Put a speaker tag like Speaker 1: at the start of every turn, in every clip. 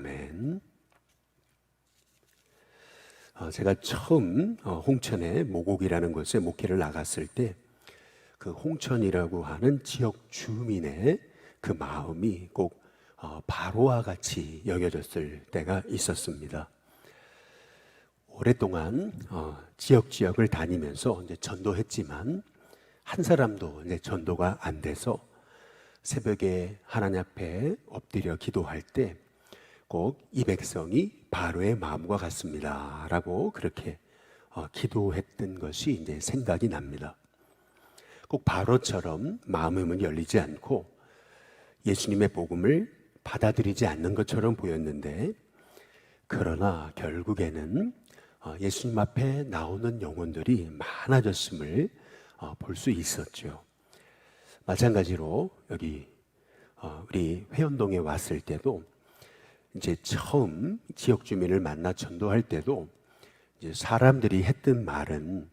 Speaker 1: 아멘. 제가 처음 홍천의 모곡이라는 곳에 목회를 나갔을 때 그 홍천이라고 하는 지역 주민의 그 마음이 꼭 바로와 같이 여겨졌을 때가 있었습니다. 오랫동안 지역을 다니면서 이제 전도했지만 한 사람도 이제 전도가 안 돼서 새벽에 하나님 앞에 엎드려 기도할 때 꼭 이 백성이 바로의 마음과 같습니다 라고 그렇게 기도했던 것이 이제 생각이 납니다. 꼭 바로처럼 마음의 문이 열리지 않고 예수님의 복음을 받아들이지 않는 것처럼 보였는데, 그러나 결국에는 예수님 앞에 나오는 영혼들이 많아졌음을 볼 수 있었죠. 마찬가지로 여기 우리 회원동에 왔을 때도 이제 처음 지역 주민을 만나 전도할 때도 이제 사람들이 했던 말은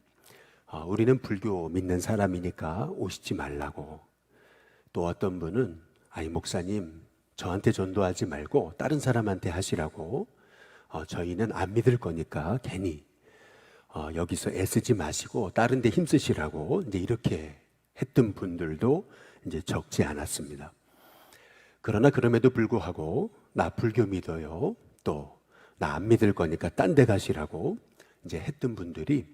Speaker 1: 우리는 불교 믿는 사람이니까 오시지 말라고, 또 어떤 분은 아니 목사님 저한테 전도하지 말고 다른 사람한테 하시라고, 저희는 안 믿을 거니까 괜히 여기서 애쓰지 마시고 다른 데 힘쓰시라고 이제 이렇게 했던 분들도 이제 적지 않았습니다. 그러나 그럼에도 불구하고 나 불교 믿어요, 또 나 안 믿을 거니까 딴 데 가시라고 이제 했던 분들이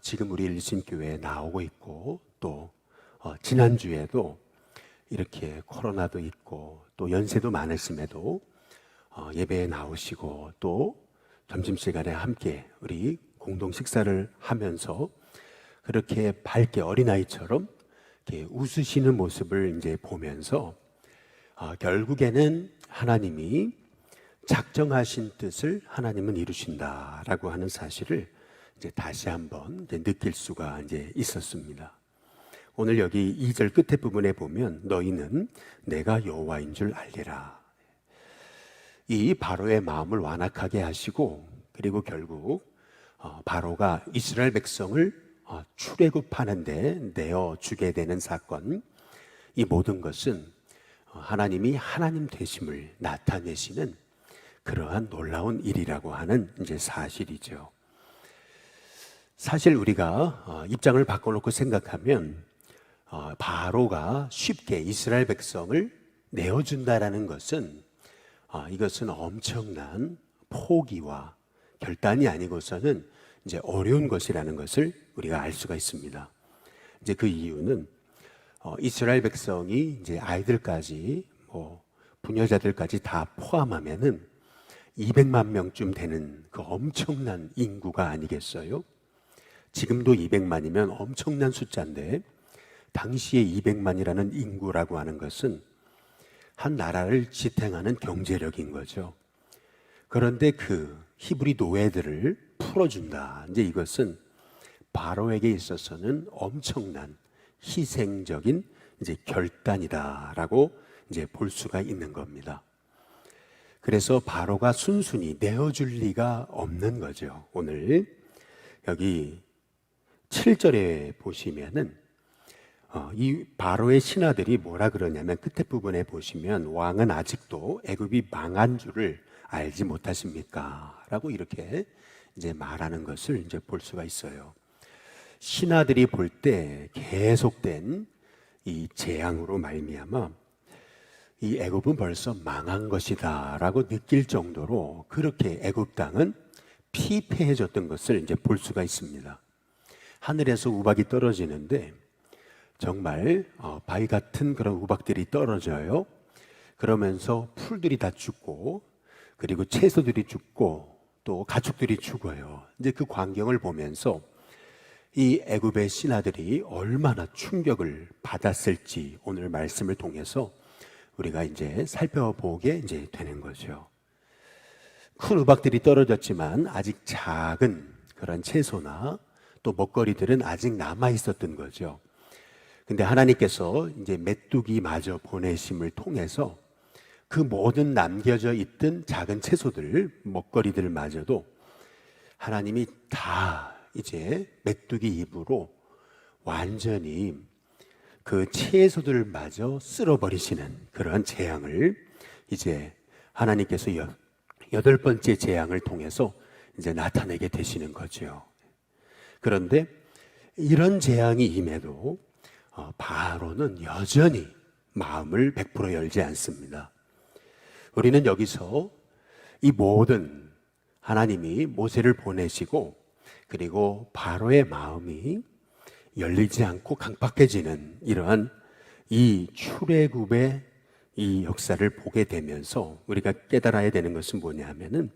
Speaker 1: 지금 우리 일신교회에 나오고 있고, 또 지난주에도 이렇게 코로나도 있고 또 연세도 많으심에도 예배에 나오시고, 또 점심시간에 함께 우리 공동 식사를 하면서 그렇게 밝게 어린아이처럼 이렇게 웃으시는 모습을 이제 보면서 결국에는 하나님이 작정하신 뜻을 하나님은 이루신다라고 하는 사실을 이제 다시 한번 이제 느낄 수가 이제 있었습니다. 오늘 여기 2절 끝에 부분에 보면 너희는 내가 여호와인 줄 알리라. 이 바로의 마음을 완악하게 하시고, 그리고 결국 바로가 이스라엘 백성을 출애굽하는데 내어 주게 되는 사건, 이 모든 것은 하나님이 하나님 되심을 나타내시는 그러한 놀라운 일이라고 하는 이제 사실이죠. 사실 우리가 입장을 바꿔놓고 생각하면 바로가 쉽게 이스라엘 백성을 내어준다라는 것은 이것은 엄청난 포기와 결단이 아니고서는 이제 어려운 것이라는 것을 우리가 알 수가 있습니다. 이제 그 이유는 이스라엘 백성이 이제 아이들까지 부녀자들까지 다 포함하면은 200만 명쯤 되는 그 엄청난 인구가 아니겠어요? 지금도 200만이면 엄청난 숫자인데, 당시에 200만이라는 인구라고 하는 것은 한 나라를 지탱하는 경제력인 거죠. 그런데 그 히브리 노예들을 풀어준다, 이제 이것은 바로에게 있어서는 엄청난 희생적인 이제 결단이다라고 이제 볼 수가 있는 겁니다. 그래서 바로가 순순히 내어줄 리가 없는 거죠. 오늘 여기 7절에 보시면은 이 바로의 신하들이 뭐라 그러냐면, 끝에 부분에 보시면 왕은 아직도 애굽이 망한 줄을 알지 못하십니까? 라고 이렇게 이제 말하는 것을 이제 볼 수가 있어요. 신하들이 볼 때 계속된 이 재앙으로 말미암아 이 애굽은 벌써 망한 것이다 라고 느낄 정도로 그렇게 애굽 땅은 피폐해졌던 것을 이제 볼 수가 있습니다. 하늘에서 우박이 떨어지는데 정말 바위 같은 그런 우박들이 떨어져요. 그러면서 풀들이 다 죽고, 그리고 채소들이 죽고, 또 가축들이 죽어요. 이제 그 광경을 보면서 이 애굽의 신하들이 얼마나 충격을 받았을지 오늘 말씀을 통해서 우리가 이제 살펴보게 이제 되는 거죠. 큰 우박들이 떨어졌지만 아직 작은 그런 채소나 또 먹거리들은 아직 남아 있었던 거죠. 근데 하나님께서 이제 메뚜기마저 보내심을 통해서 그 모든 남겨져 있던 작은 채소들, 먹거리들마저도 하나님이 다 이제 메뚜기 입으로 완전히 그 채소들마저 쓸어버리시는 그러한 재앙을 이제 하나님께서 여덟 번째 재앙을 통해서 이제 나타내게 되시는 거죠. 그런데 이런 재앙이 임해도 바로는 여전히 마음을 100% 열지 않습니다. 우리는 여기서 이 모든 하나님이 모세를 보내시고 그리고 바로의 마음이 열리지 않고 강팍해지는 이러한 이 출애굽의 이 역사를 보게 되면서 우리가 깨달아야 되는 것은 뭐냐면은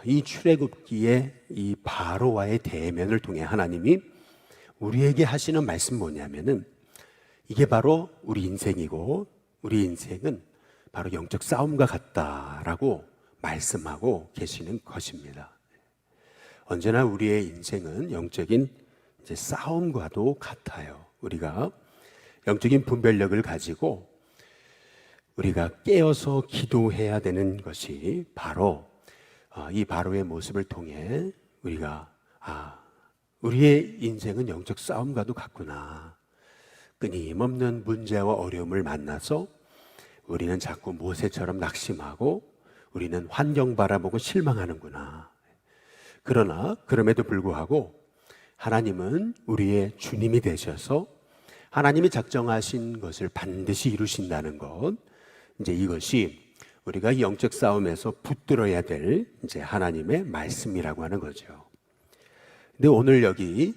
Speaker 1: 이 출애굽기에 이 바로와의 대면을 통해 하나님이 우리에게 하시는 말씀 뭐냐면은 이게 바로 우리 인생이고 우리 인생은 바로 영적 싸움과 같다라고 말씀하고 계시는 것입니다. 언제나 우리의 인생은 영적인 이제 싸움과도 같아요. 우리가 영적인 분별력을 가지고 우리가 깨어서 기도해야 되는 것이 바로 이 바로의 모습을 통해 우리가 우리의 인생은 영적 싸움과도 같구나. 끊임없는 문제와 어려움을 만나서 우리는 자꾸 모세처럼 낙심하고 우리는 환경 바라보고 실망하는구나. 그러나 그럼에도 불구하고 하나님은 우리의 주님이 되셔서 하나님이 작정하신 것을 반드시 이루신다는 것, 이제 이것이 우리가 영적 싸움에서 붙들어야 될 이제 하나님의 말씀이라고 하는 거죠. 근데 오늘 여기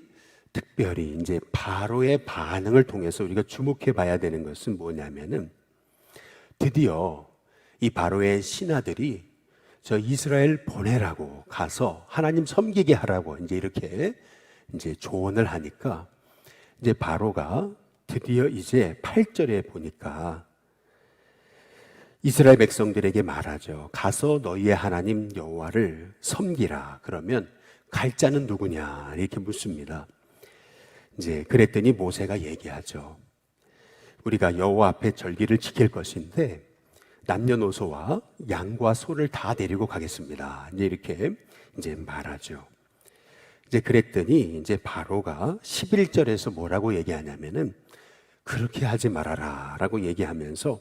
Speaker 1: 특별히 이제 바로의 반응을 통해서 우리가 주목해 봐야 되는 것은 뭐냐면은 드디어 이 바로의 신하들이 저 이스라엘 보내라고 가서 하나님 섬기게 하라고 이제 이렇게 이제 조언을 하니까 이제 바로가 드디어 이제 8절에 보니까 이스라엘 백성들에게 말하죠. 가서 너희의 하나님 여호와를 섬기라. 그러면 갈 자는 누구냐? 이렇게 묻습니다. 이제 그랬더니 모세가 얘기하죠. 우리가 여호와 앞에 절기를 지킬 것인데 남녀노소와 양과 소를 다 데리고 가겠습니다. 이제 이렇게 이제 말하죠. 이제 그랬더니 이제 바로가 11절에서 뭐라고 얘기하냐면은 그렇게 하지 말아라라고 얘기하면서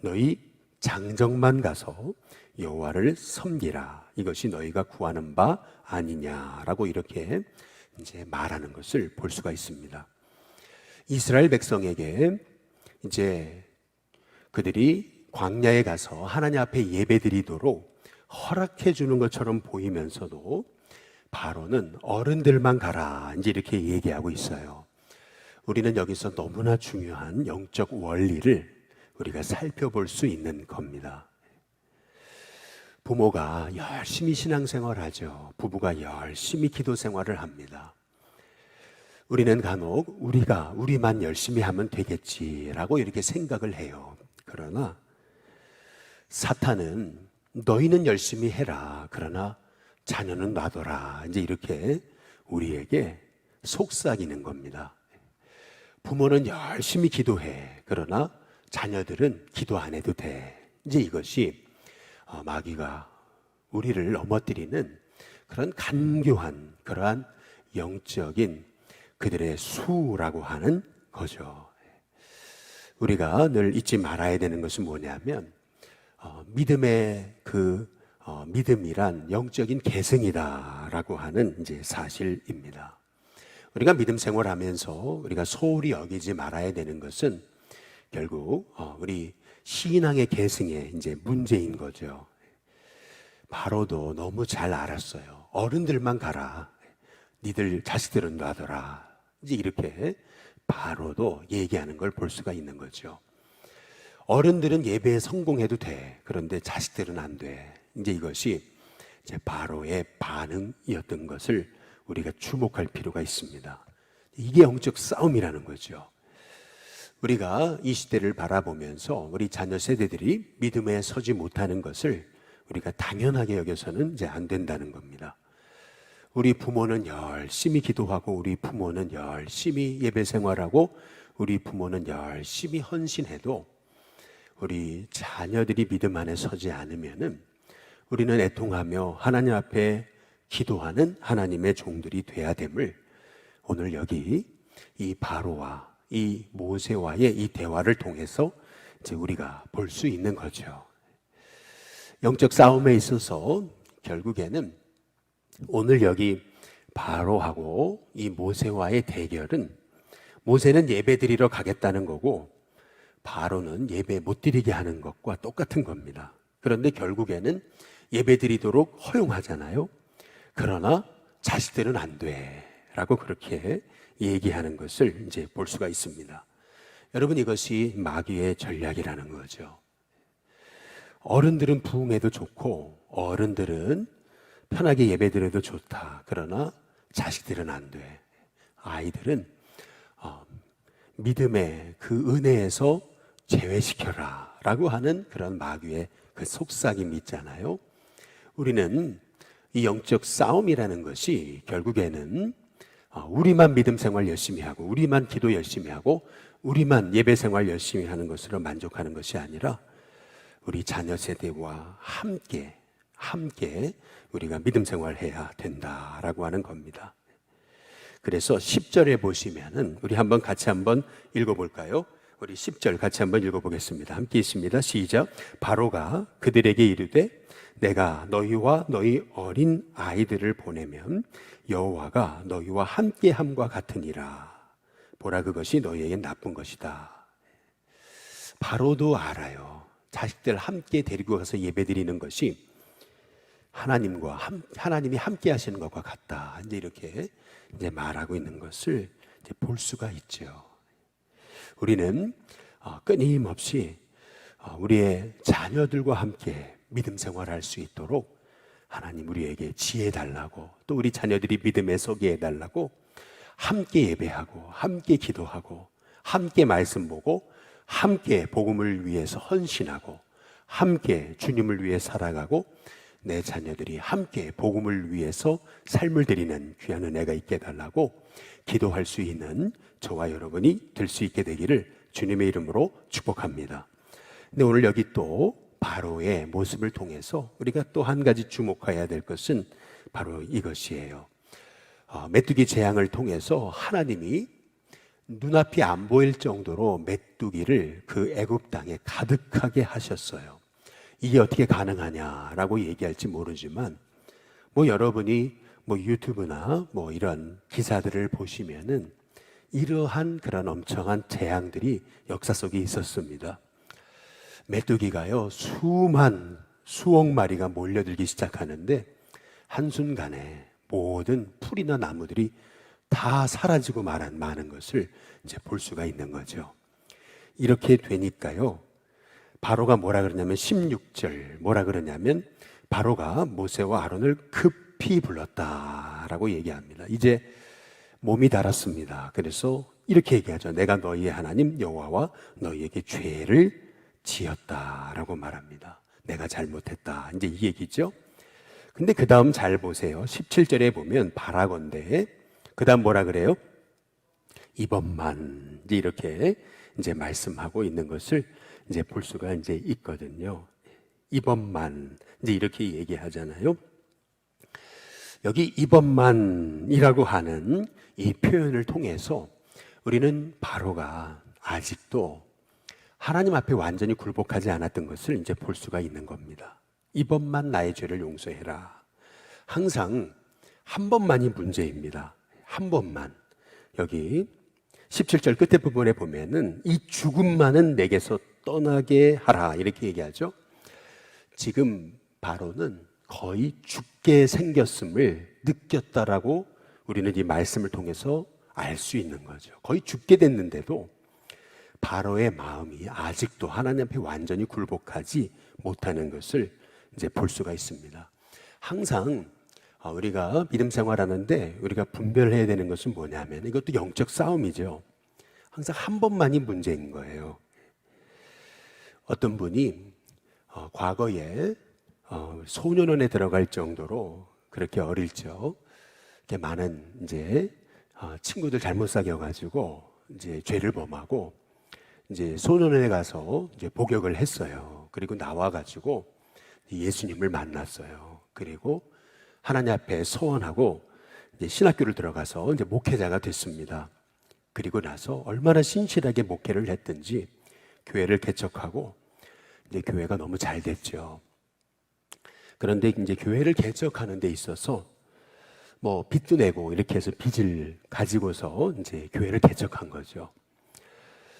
Speaker 1: 너희 장정만 가서 여호와를 섬기라. 이것이 너희가 구하는 바 아니냐라고 이렇게 이제 말하는 것을 볼 수가 있습니다. 이스라엘 백성에게 이제 그들이 광야에 가서 하나님 앞에 예배드리도록 허락해 주는 것처럼 보이면서도 바로는 어른들만 가라 이제 이렇게 얘기하고 있어요. 우리는 여기서 너무나 중요한 영적 원리를 우리가 살펴볼 수 있는 겁니다. 부모가 열심히 신앙생활하죠. 부부가 열심히 기도 생활을 합니다. 우리는 간혹 우리만 열심히 하면 되겠지라고 이렇게 생각을 해요. 그러나 사탄은 너희는 열심히 해라. 그러나 자녀는 놔둬라. 이제 이렇게 우리에게 속삭이는 겁니다. 부모는 열심히 기도해. 그러나 자녀들은 기도 안 해도 돼. 이제 이것이 마귀가 우리를 넘어뜨리는 그런 간교한 그러한 영적인 그들의 수라고 하는 거죠. 우리가 늘 잊지 말아야 되는 것은 뭐냐면 믿음의 믿음이란 영적인 계승이다라고 하는 이제 사실입니다. 우리가 믿음 생활하면서 우리가 소홀히 여기지 말아야 되는 것은 결국 우리 신앙의 계승의 이제 문제인 거죠. 바로도 너무 잘 알았어요. 어른들만 가라. 니들 자식들은 놔둬라. 이제 이렇게 바로도 얘기하는 걸 볼 수가 있는 거죠. 어른들은 예배에 성공해도 돼. 그런데 자식들은 안 돼. 이제 이것이 이제 바로의 반응이었던 것을 우리가 주목할 필요가 있습니다. 이게 영적 싸움이라는 거죠. 우리가 이 시대를 바라보면서 우리 자녀 세대들이 믿음에 서지 못하는 것을 우리가 당연하게 여겨서는 이제 안 된다는 겁니다. 우리 부모는 열심히 기도하고 우리 부모는 열심히 예배 생활하고 우리 부모는 열심히 헌신해도 우리 자녀들이 믿음 안에 서지 않으면은 우리는 애통하며 하나님 앞에 기도하는 하나님의 종들이 돼야 됨을 오늘 여기 이 바로와 이 모세와의 이 대화를 통해서 이제 우리가 볼 수 있는 거죠. 영적 싸움에 있어서 결국에는 오늘 여기 바로하고 이 모세와의 대결은, 모세는 예배 드리러 가겠다는 거고 바로는 예배 못 드리게 하는 것과 똑같은 겁니다. 그런데 결국에는 예배 드리도록 허용하잖아요. 그러나 자식들은 안 돼 라고 그렇게 얘기하는 것을 이제 볼 수가 있습니다. 여러분, 이것이 마귀의 전략이라는 거죠. 어른들은 부흥해도 좋고 어른들은 편하게 예배드려도 좋다. 그러나 자식들은 안 돼. 아이들은 믿음의 그 은혜에서 제외시켜라 라고 하는 그런 마귀의 그 속삭임이 있잖아요. 우리는 이 영적 싸움이라는 것이 결국에는 우리만 믿음 생활 열심히 하고 우리만 기도 열심히 하고 우리만 예배 생활 열심히 하는 것으로 만족하는 것이 아니라 우리 자녀 세대와 함께 우리가 믿음 생활해야 된다라고 하는 겁니다. 그래서 10절에 보시면은 우리 같이 한번 읽어볼까요? 우리 10절 같이 한번 읽어보겠습니다. 함께 있습니다. 시작. 바로가 그들에게 이르되 내가 너희와 너희 어린 아이들을 보내면 여호와가 너희와 함께함과 같으니라. 보라, 그것이 너희에겐 나쁜 것이다. 바로도 알아요. 자식들 함께 데리고 가서 예배드리는 것이 하나님이 함께 하시는 것과 같다. 이제 이렇게 말하고 있는 것을 볼 수가 있죠. 우리는 끊임없이 우리의 자녀들과 함께 믿음 생활할 수 있도록 하나님 우리에게 지혜 달라고, 또 우리 자녀들이 믿음에 서게 해달라고 함께 예배하고 함께 기도하고 함께 말씀 보고 함께 복음을 위해서 헌신하고 함께 주님을 위해 살아가고 내 자녀들이 함께 복음을 위해서 삶을 드리는 귀한 은혜가 있게 해달라고 기도할 수 있는 저와 여러분이 될 수 있게 되기를 주님의 이름으로 축복합니다. 근데 오늘 여기 또 바로의 모습을 통해서 우리가 또 한 가지 주목해야 될 것은 바로 이것이에요. 메뚜기 재앙을 통해서 하나님이 눈앞이 안 보일 정도로 메뚜기를 그 애굽 땅에 가득하게 하셨어요. 이게 어떻게 가능하냐라고 얘기할지 모르지만 여러분이 유튜브나 이런 기사들을 보시면은 이러한 그런 엄청난 재앙들이 역사 속에 있었습니다. 메뚜기가요, 수억 마리가 몰려들기 시작하는데 한순간에 모든 풀이나 나무들이 다 사라지고 마는 것을 이제 볼 수가 있는 거죠. 이렇게 되니까요, 바로가 뭐라 그러냐면 16절 뭐라 그러냐면 바로가 모세와 아론을 급히 불렀다라고 얘기합니다. 이제 몸이 달았습니다. 그래서 이렇게 얘기하죠. 내가 너희의 하나님 여호와와 너희에게 죄를 지었다라고 말합니다. 내가 잘못했다. 이제 이 얘기죠. 근데 그 다음 잘 보세요. 17절에 보면 바라건대 그 다음 뭐라 그래요? 이번만 이렇게 이제 말씀하고 있는 것을 이제 볼 수가 이제 있거든요. 이번만 이제 이렇게 얘기하잖아요. 여기 이번만이라고 하는 이 표현을 통해서 우리는 바로가 아직도 하나님 앞에 완전히 굴복하지 않았던 것을 이제 볼 수가 있는 겁니다. 이번만 나의 죄를 용서해라. 항상 한 번만이 문제입니다. 한 번만. 여기 17절 끝에 부분에 보면은 이 죽음만은 내게서 떠나게 하라 이렇게 얘기하죠. 지금 바로는 거의 죽게 생겼음을 느꼈다라고 우리는 이 말씀을 통해서 알 수 있는 거죠. 거의 죽게 됐는데도 바로의 마음이 아직도 하나님 앞에 완전히 굴복하지 못하는 것을 이제 볼 수가 있습니다. 항상 우리가 믿음 생활하는데 우리가 분별해야 되는 것은 뭐냐면 이것도 영적 싸움이죠. 항상 한 번만이 문제인 거예요. 어떤 분이 과거에 소년원에 들어갈 정도로 그렇게 어릴 적 많은 이제 친구들 잘못 사귀어가지고 이제 죄를 범하고 이제 소년원에 가서 이제 복역을 했어요. 그리고 나와가지고 예수님을 만났어요. 그리고 하나님 앞에 서원하고 이제 신학교를 들어가서 이제 목회자가 됐습니다. 그리고 나서 얼마나 신실하게 목회를 했든지 교회를 개척하고 이제 교회가 너무 잘 됐죠. 그런데 이제 교회를 개척하는 데 있어서 뭐 빚도 내고 이렇게 해서 빚을 가지고서 이제 교회를 개척한 거죠.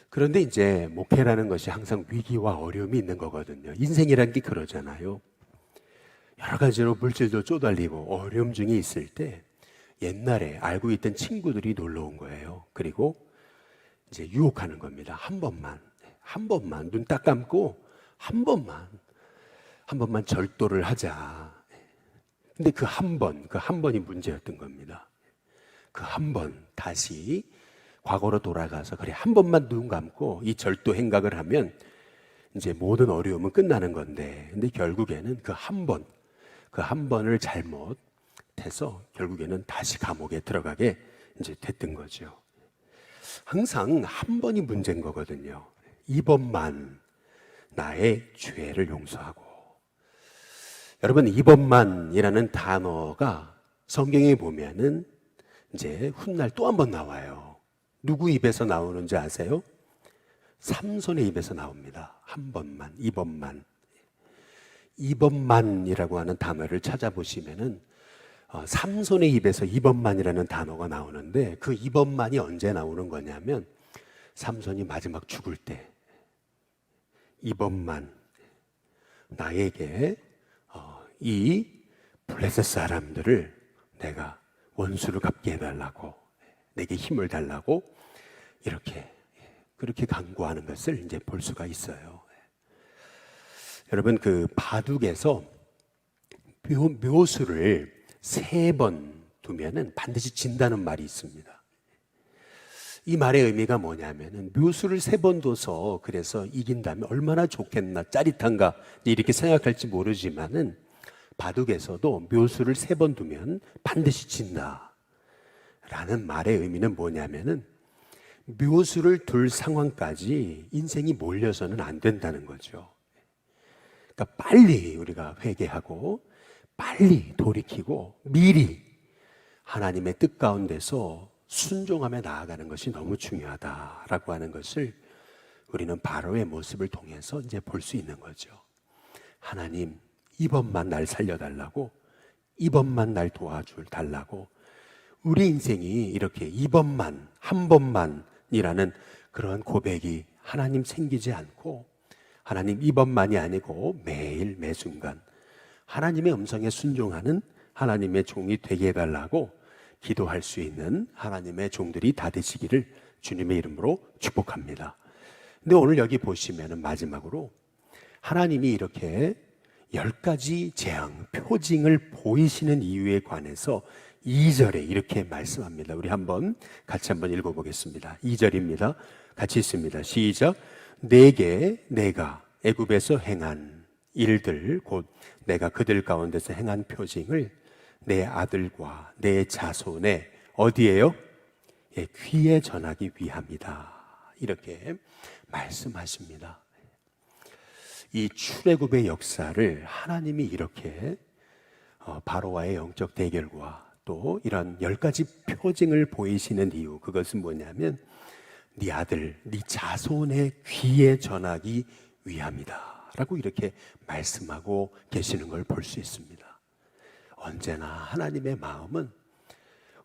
Speaker 1: 그런데 이제 목회라는 것이 항상 위기와 어려움이 있는 거거든요. 인생이란 게 그러잖아요. 여러 가지로 물질도 쪼달리고 어려움 중에 있을 때 옛날에 알고 있던 친구들이 놀러 온 거예요. 그리고 이제 유혹하는 겁니다. 한 번만 눈 딱 감고 한 번만 절도를 하자. 근데 그 한 번이 문제였던 겁니다. 그 한 번 다시 과거로 돌아가서 그래 한 번만 눈 감고 이 절도 행각을 하면 이제 모든 어려움은 끝나는 건데, 근데 결국에는 그 한 번을 잘못해서 결국에는 다시 감옥에 들어가게 이제 됐던 거죠. 항상 한 번이 문제인 거거든요. 이번만 나의 죄를 용서하고. 여러분, 이번만이라는 단어가 성경에 보면은 이제 훗날 또 한 번 나와요. 누구 입에서 나오는지 아세요? 삼손의 입에서 나옵니다. 한 번만, 이번만. 이번만이라고 하는 단어를 찾아보시면은 삼손의 입에서 이번만이라는 단어가 나오는데, 그 이번만이 언제 나오는 거냐면 삼손이 마지막 죽을 때, 이번만 나에게 이 블레셋 사람들을 내가 원수를 갚게 해달라고, 내게 힘을 달라고 그렇게 간구하는 것을 이제 볼 수가 있어요. 여러분, 그 바둑에서 묘수를 3번 두면은 반드시 진다는 말이 있습니다. 이 말의 의미가 뭐냐면은 묘수를 3번 둬서 그래서 이긴다면 얼마나 좋겠나, 짜릿한가 이렇게 생각할지 모르지만은 바둑에서도 묘수를 3번 두면 반드시 진다 라는 말의 의미는 뭐냐면은 묘수를 둘 상황까지 인생이 몰려서는 안 된다는 거죠. 그러니까 빨리 우리가 회개하고 빨리 돌이키고 미리 하나님의 뜻 가운데서 순종하며 나아가는 것이 너무 중요하다라고 하는 것을 우리는 바로의 모습을 통해서 이제 볼 수 있는 거죠. 하나님, 이번만 날 살려달라고, 이번만 날 도와달라고. 우리 인생이 이렇게 이번만, 한 번만이라는 그런 고백이 하나님 생기지 않고, 하나님 이번만이 아니고 매일 매순간 하나님의 음성에 순종하는 하나님의 종이 되게 해달라고 기도할 수 있는 하나님의 종들이 다 되시기를 주님의 이름으로 축복합니다. 근데 오늘 여기 보시면은 마지막으로 하나님이 이렇게 10가지 재앙, 표징을 보이시는 이유에 관해서 2절에 이렇게 말씀합니다. 우리 같이 한번 읽어보겠습니다. 2절입니다. 같이 읽습니다. 시작. 내게 내가 애굽에서 행한 일들, 곧 내가 그들 가운데서 행한 표징을 내 아들과 내 자손의 어디에요? 예, 귀에 전하기 위함이다. 이렇게 말씀하십니다. 이 출애굽의 역사를 하나님이 이렇게 바로와의 영적 대결과 또 이런 10가지 표징을 보이시는 이유, 그것은 뭐냐면 네 아들, 네 자손의 귀에 전하기 위함이다 라고 이렇게 말씀하고 계시는 걸 볼 수 있습니다. 언제나 하나님의 마음은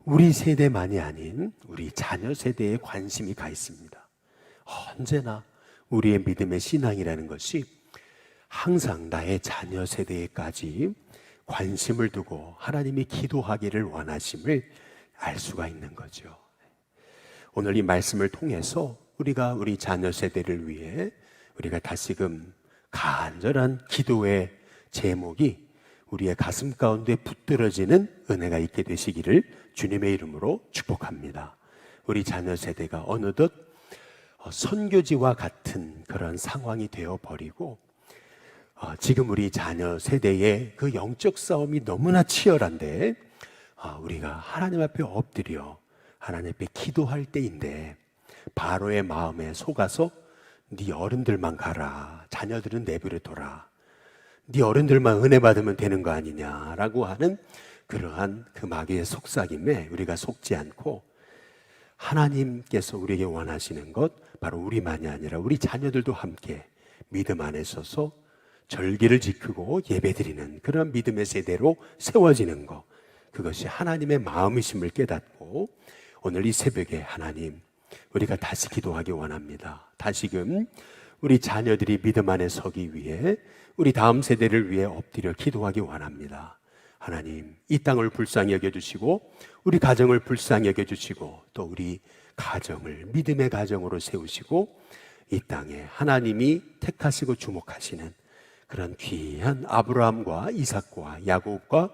Speaker 1: 우리 세대만이 아닌 우리 자녀 세대에 관심이 가 있습니다. 언제나 우리의 믿음의 신앙이라는 것이 항상 나의 자녀 세대에까지 관심을 두고 하나님이 기도하기를 원하심을 알 수가 있는 거죠. 오늘 이 말씀을 통해서 우리가 우리 자녀 세대를 위해 우리가 다시금 간절한 기도의 제목이 우리의 가슴 가운데 붙들어지는 은혜가 있게 되시기를 주님의 이름으로 축복합니다. 우리 자녀 세대가 어느덧 선교지와 같은 그런 상황이 되어버리고 지금 우리 자녀 세대의 그 영적 싸움이 너무나 치열한데 우리가 하나님 앞에 엎드려 하나님 앞에 기도할 때인데 바로의 마음에 속아서 네 어른들만 가라, 자녀들은 내버려둬라, 네 어른들만 은혜 받으면 되는 거 아니냐라고 하는 그러한 그 마귀의 속삭임에 우리가 속지 않고 하나님께서 우리에게 원하시는 것, 바로 우리만이 아니라 우리 자녀들도 함께 믿음 안에 서서 절기를 지키고 예배드리는 그런 믿음의 세대로 세워지는 것, 그것이 하나님의 마음이심을 깨닫고 오늘 이 새벽에 하나님, 우리가 다시 기도하기 원합니다. 다시금 우리 자녀들이 믿음 안에 서기 위해 우리 다음 세대를 위해 엎드려 기도하기 원합니다. 하나님, 이 땅을 불쌍히 여겨주시고 우리 가정을 불쌍히 여겨주시고 또 우리 가정을 믿음의 가정으로 세우시고 이 땅에 하나님이 택하시고 주목하시는 그런 귀한 아브라함과 이삭과 야곱과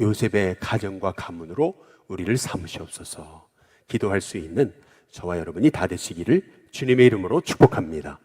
Speaker 1: 요셉의 가정과 가문으로 우리를 삼으시옵소서. 기도할 수 있는 저와 여러분이 다 되시기를 주님의 이름으로 축복합니다.